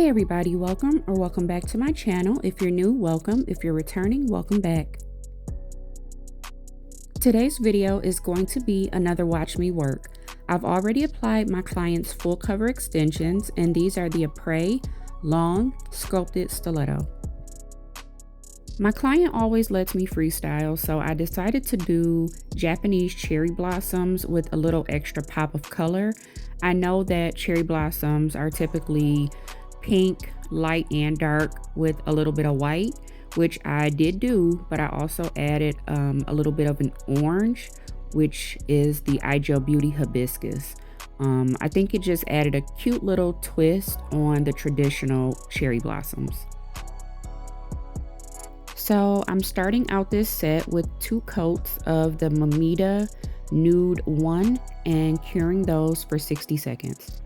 Hey everybody, welcome back to my channel. If you're new, welcome. If you're returning, welcome back. Today's video is going to be another watch me work. I've already applied my client's full cover extensions, and these are the Apres Long Sculpted Stiletto. My client always lets me freestyle, so I decided to do Japanese cherry blossoms with a little extra pop of color. I know that cherry blossoms are typically pink, light and dark with a little bit of white, which I did do, but I also added a little bit of an orange, which is the IGel Beauty Hibiscus. I think it just added a cute little twist on the traditional cherry blossoms. So I'm starting out this set with 2 coats of the Mamita Nude 1 and curing those for 60 seconds.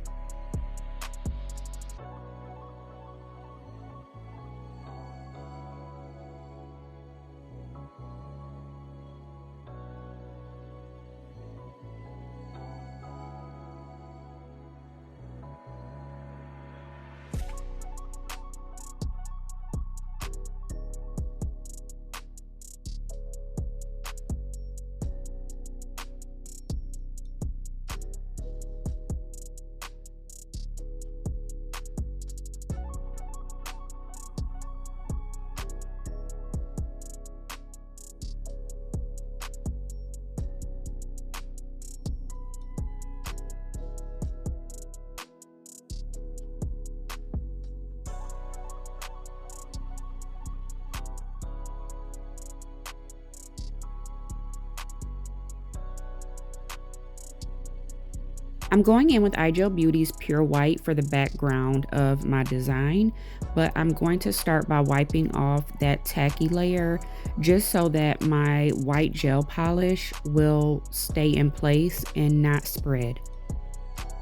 I'm going in with IGel Beauty's Pure White for the background of my design, but I'm going to start by wiping off that tacky layer just so that my white gel polish will stay in place and not spread.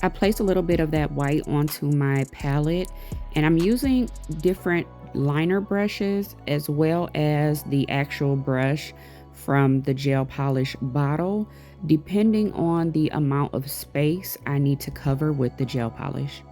I placed a little bit of that white onto my palette, and I'm using different liner brushes as well as the actual brush from the gel polish bottle, depending on the amount of space I need to cover with the gel polish.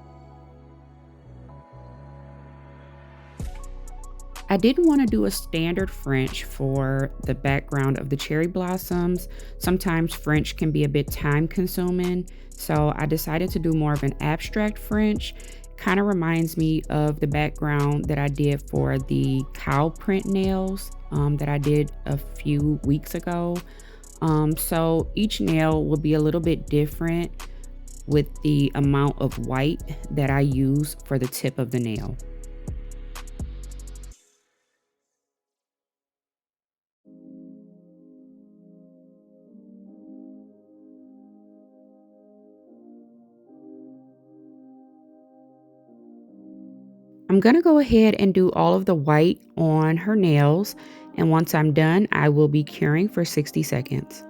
I didn't want to do a standard French for the background of the cherry blossoms. Sometimes French can be a bit time consuming, so I decided to do more of an abstract French. Kind of reminds me of the background that I did for the cow print nails that I did a few weeks ago. So each nail will be a little bit different with the amount of white that I use for the tip of the nail. I'm gonna go ahead and do all of the white on her nails, and once I'm done, I will be curing for 60 seconds.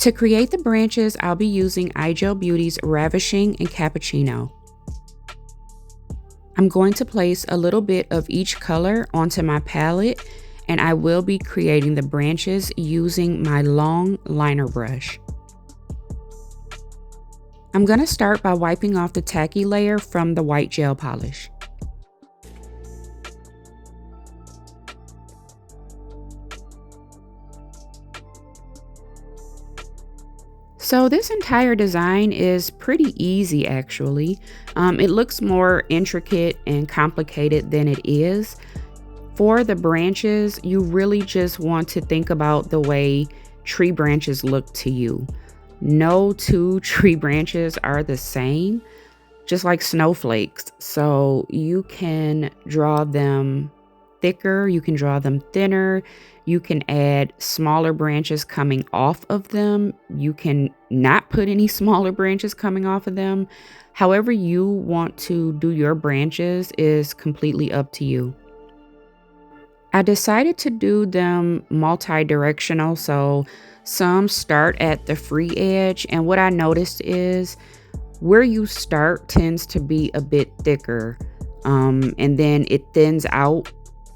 To create the branches, I'll be using IGel Beauty's Ravishing and Cappuccino. I'm going to place a little bit of each color onto my palette, and I will be creating the branches using my long liner brush. I'm going to start by wiping off the tacky layer from the white gel polish. So this entire design is pretty easy actually. It looks more intricate and complicated than it is. For the branches, you really just want to think about the way tree branches look to you. No two tree branches are the same, just like snowflakes. So you can draw them thicker, you can draw them thinner, you can add smaller branches coming off of them, you can not put any smaller branches coming off of them. However you want to do your branches is completely up to you. I decided to do them multi-directional, so some start at the free edge, and what I noticed is where you start tends to be a bit thicker, and then it thins out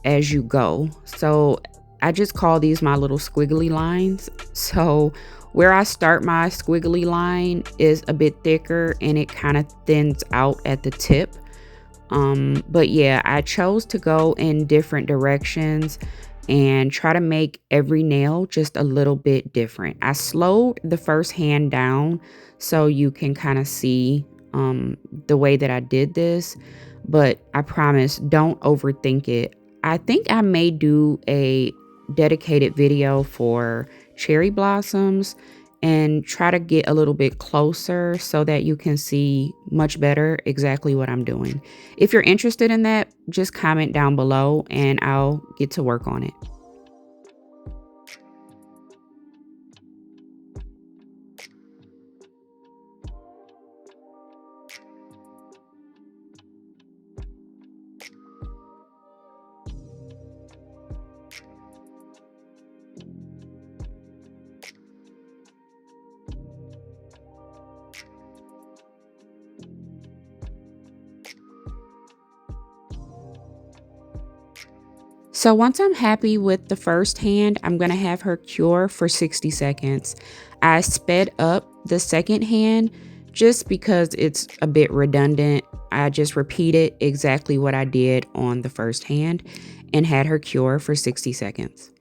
as you go. So I just call these my little squiggly lines. So where I start my squiggly line is a bit thicker and it kind of thins out at the tip. But yeah, I chose to go in different directions and try to make every nail just a little bit different. I slowed the first hand down so you can kind of see the way that I did this, but I promise don't overthink it. I think I may do a dedicated video for cherry blossoms and try to get a little bit closer so that you can see much better exactly what I'm doing. If you're interested in that, just comment down below and I'll get to work on it. So once I'm happy with the first hand, I'm going to have her cure for 60 seconds. I sped up the second hand just because it's a bit redundant. I just repeated exactly what I did on the first hand and had her cure for 60 seconds.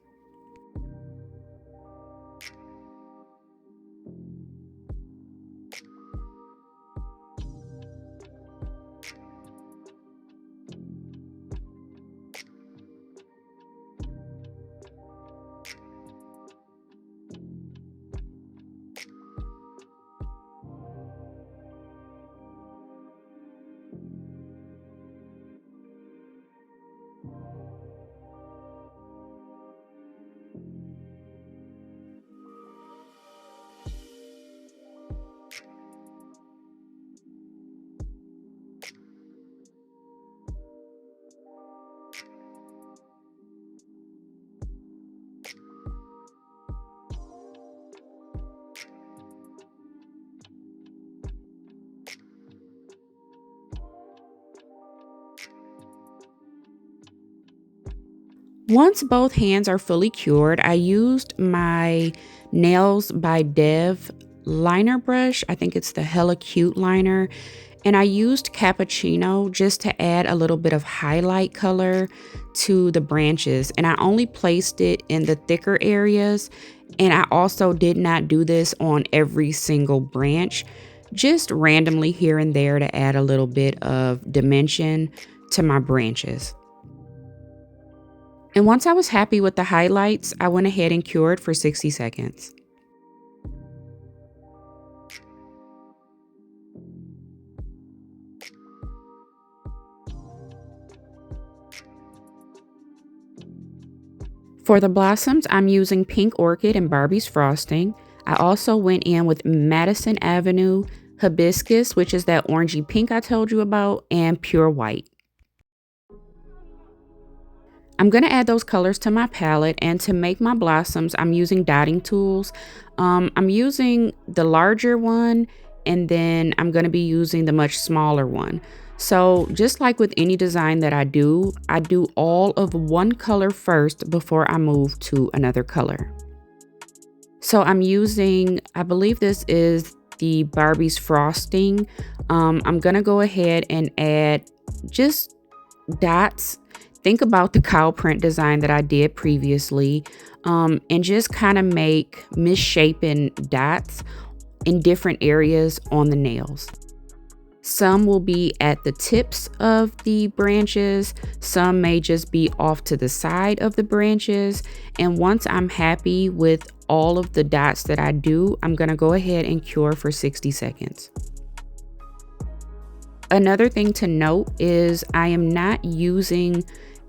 Once both hands are fully cured, I used my Nails by Dev liner brush. I think it's the Hella Cute liner. And I used Cappuccino just to add a little bit of highlight color to the branches. And I only placed it in the thicker areas. And I also did not do this on every single branch, just randomly here and there to add a little bit of dimension to my branches. And once I was happy with the highlights, I went ahead and cured for 60 seconds. For the blossoms, I'm using Pink Orchid and Barbie's frosting. I also went in with Madison Avenue, Hibiscus, which is that orangey pink I told you about, and Pure White. I'm going to add those colors to my palette, and to make my blossoms, I'm using dotting tools. I'm using the larger one, and then I'm going to be using the much smaller one. So just like with any design that I do all of one color first before I move to another color. So I'm using, I believe this is the Barbie's frosting. I'm going to go ahead and add just dots. Think about the cow print design that I did previously, and just kind of make misshapen dots in different areas on the nails. Some will be at the tips of the branches, some may just be off to the side of the branches, and once I'm happy with all of the dots that I do, I'm going to go ahead and cure for 60 seconds. Another thing to note is I am not using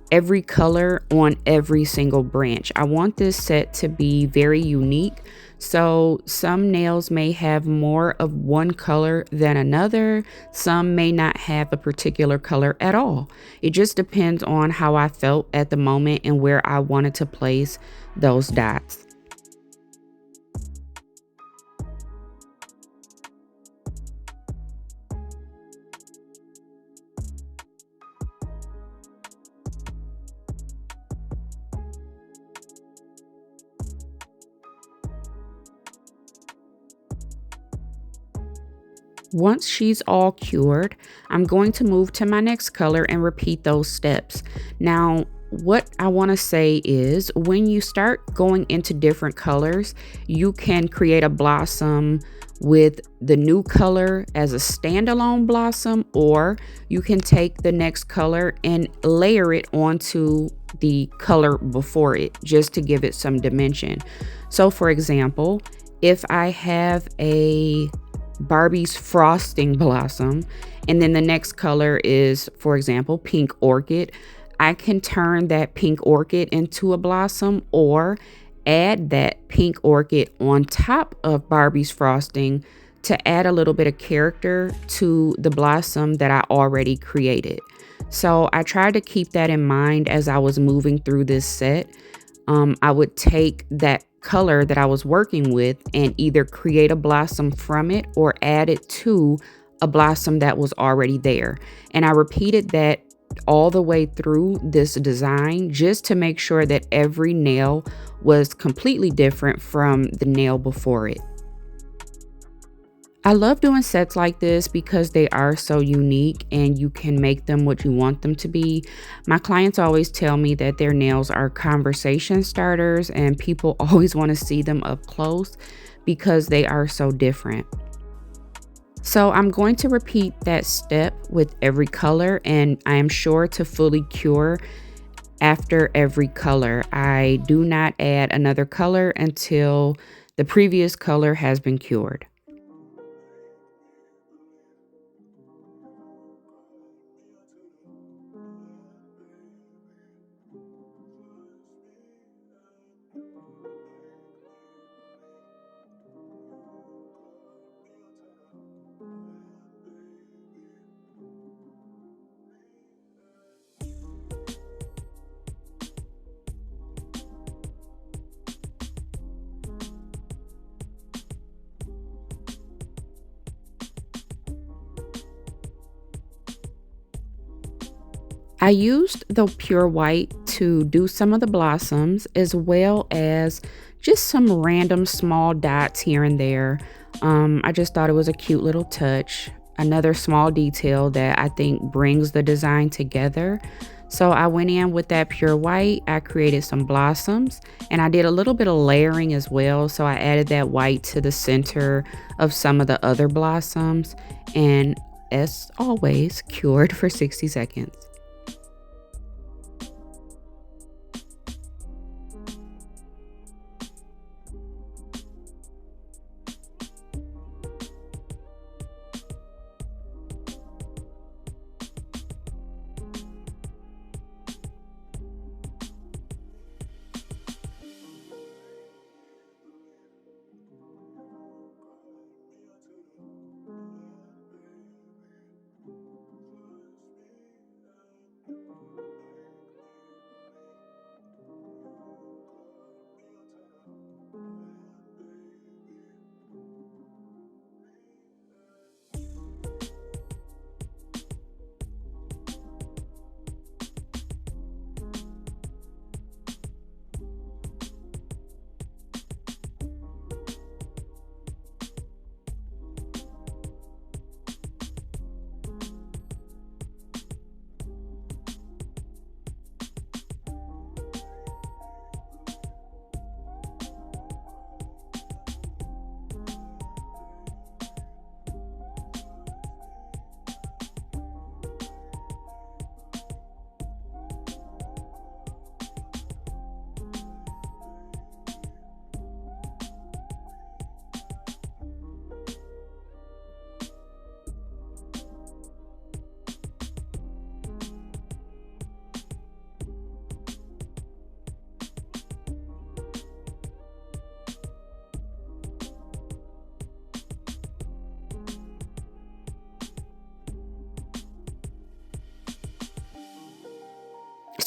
every color on every single branch. I want this set to be very unique. So some nails may have more of one color than another. Some may not have a particular color at all. It just depends on how I felt at the moment and where I wanted to place those dots. Once she's all cured, I'm going to move to my next color and repeat those steps. Now, what I want to say is when you start going into different colors, you can create a blossom with the new color as a standalone blossom, or you can take the next color and layer it onto the color before it just to give it some dimension. So for example, if I have a Barbie's frosting blossom and then the next color is, for example, pink orchid, I can turn that pink orchid into a blossom or add that pink orchid on top of Barbie's frosting to add a little bit of character to the blossom that I already created. So I tried to keep that in mind as I was moving through this set. I would take that color that I was working with and either create a blossom from it or add it to a blossom that was already there. And I repeated that all the way through this design just to make sure that every nail was completely different from the nail before it. I love doing sets like this because they are so unique and you can make them what you want them to be. My clients always tell me that their nails are conversation starters and people always want to see them up close because they are so different. So I'm going to repeat that step with every color, and I am sure to fully cure after every color. I do not add another color until the previous color has been cured. I used the pure white to do some of the blossoms as well as just some random small dots here and there. I just thought it was a cute little touch, another small detail that I think brings the design together. So I went in with that pure white, I created some blossoms, and I did a little bit of layering as well. So I added that white to the center of some of the other blossoms, and as always, cured for 60 seconds.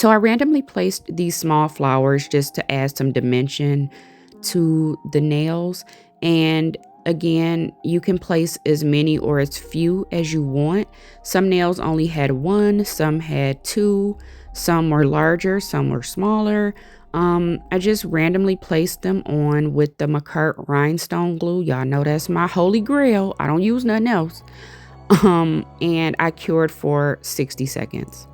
So I randomly placed these small flowers just to add some dimension to the nails. And again, you can place as many or as few as you want. Some nails only had one, some had two, some were larger, some were smaller. I just randomly placed them on with the McCart rhinestone glue. Y'all know that's my holy grail. I don't use nothing else. And I cured for 60 seconds.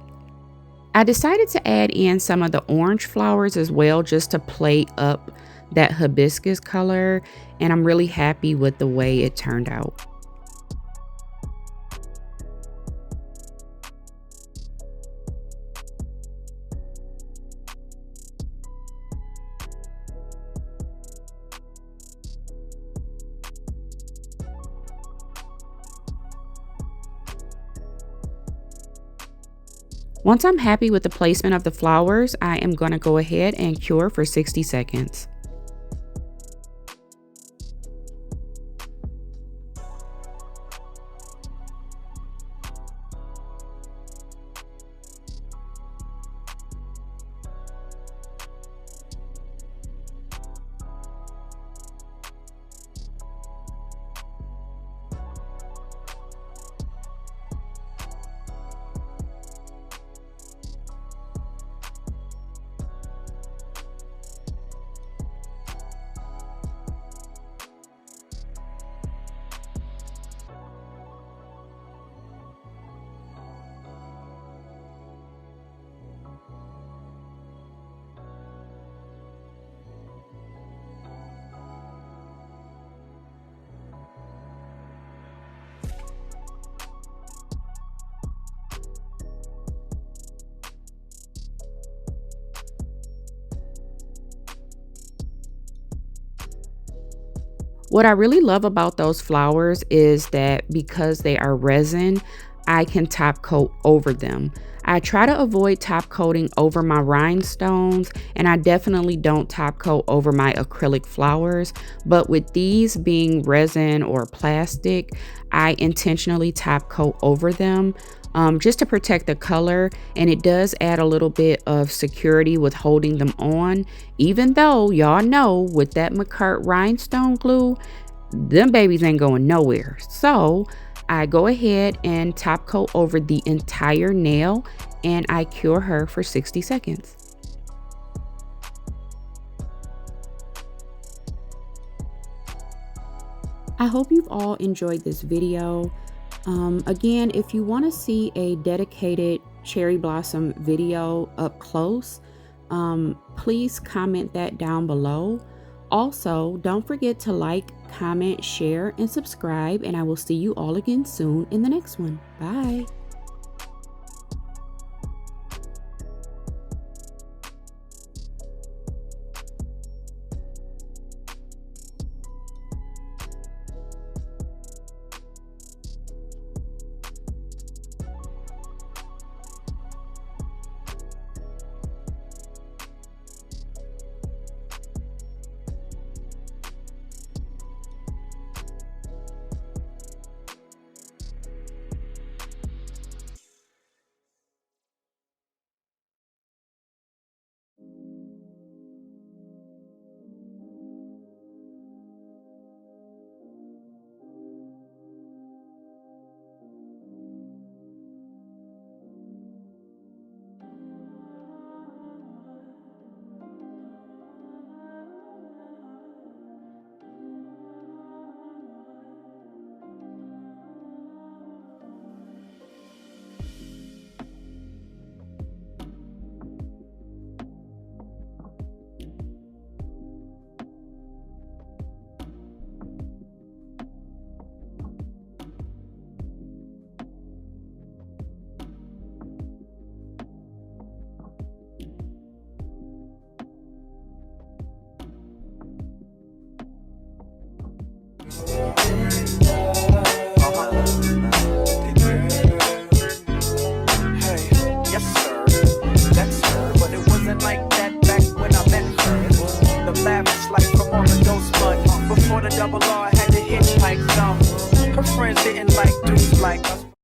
I decided to add in some of the orange flowers as well, just to play up that hibiscus color, and I'm really happy with the way it turned out. Once I'm happy with the placement of the flowers, I am going to go ahead and cure for 60 seconds. What I really love about those flowers is that because they are resin, I can top coat over them. I try to avoid top coating over my rhinestones, and I definitely don't top coat over my acrylic flowers, but with these being resin or plastic, I intentionally top coat over them. Just to protect the color, and it does add a little bit of security with holding them on, even though y'all know with that McCart rhinestone glue, them babies ain't going nowhere. So I go ahead and top coat over the entire nail, and I cure her for 60 seconds. I hope you've all enjoyed this video. Again, if you want to see a dedicated cherry blossom video up close, please comment that down below. Also, don't forget to like, comment, share, and subscribe, and I will see you all again soon in the next one. Bye. Double R had to hitchhike some. Her friends didn't like dudes like us.